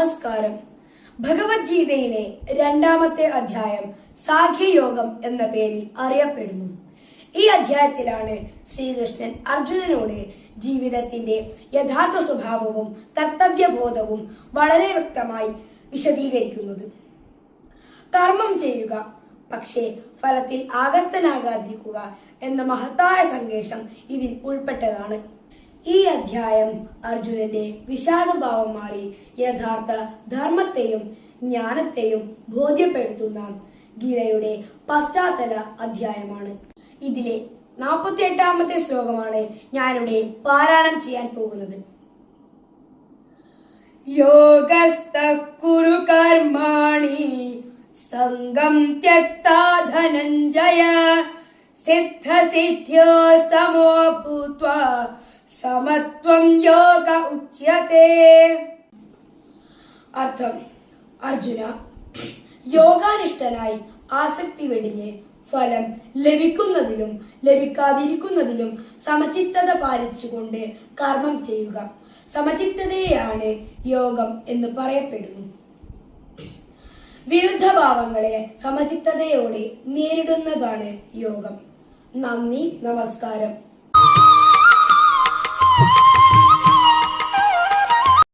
നമസ്കാരം. ഭഗവത്ഗീതയിലെ 2-ാമത്തെ അധ്യായം സാഖ്യയോഗം എന്ന പേരിൽ അറിയപ്പെടുന്നു. ഈ അധ്യായത്തിലാണ് ശ്രീകൃഷ്ണൻ അർജുനനോട് ജീവിതത്തിന്റെ യഥാർത്ഥ സ്വഭാവവും കർത്തവ്യബോധവും വളരെ വ്യക്തമായി വിശദീകരിക്കുന്നത്. കർമ്മം ചെയ്യുക, പക്ഷേ ഫലത്തിൽ ആകസ്തനാകാതിരിക്കുക എന്ന മഹത്തായ സന്ദേശം ഇതിൽ ഉൾപ്പെട്ടതാണ്. ഈ അധ്യായം അർജുനന്റെ വിഷാദഭാവം മാറി യഥാർത്ഥ ധർമ്മത്തെയും ജ്ഞാനത്തെയും ബോധ്യപ്പെടുത്തുന്ന ഗീതയുടെ പശ്ചാത്തല അധ്യായമാണ്. ഇതിലെ 48-ാമത്തെ ശ്ലോകമാണ് ഞാനിവിടെ പാരായണം ചെയ്യാൻ പോകുന്നത്. യോഗസ്ഥഃ കുരു കർമാണി സംഗം ത്യക്താ ധനഞ്ജയ സിദ്ധ്യോ സമോ ഭൂത്വാ സമത്വം യോഗ ഉച്യത്തെ. അർത്ഥം: അർജുന, യോഗാനിഷ്ഠനായി ആസക്തി വെടിഞ്ഞ് ഫലം ലഭിക്കുന്നതിലും ലഭിക്കാതിരിക്കുന്നതിലും സമചിത്തത പാലിച്ചുകൊണ്ട് കർമ്മം ചെയ്യുക. സമചിത്തതയാണ് യോഗം എന്ന് പറയപ്പെടുന്നു. വിരുദ്ധഭാവങ്ങളെ സമചിത്തതയോടെ നേരിടുന്നതാണ് യോഗം. നന്ദി, നമസ്കാരം.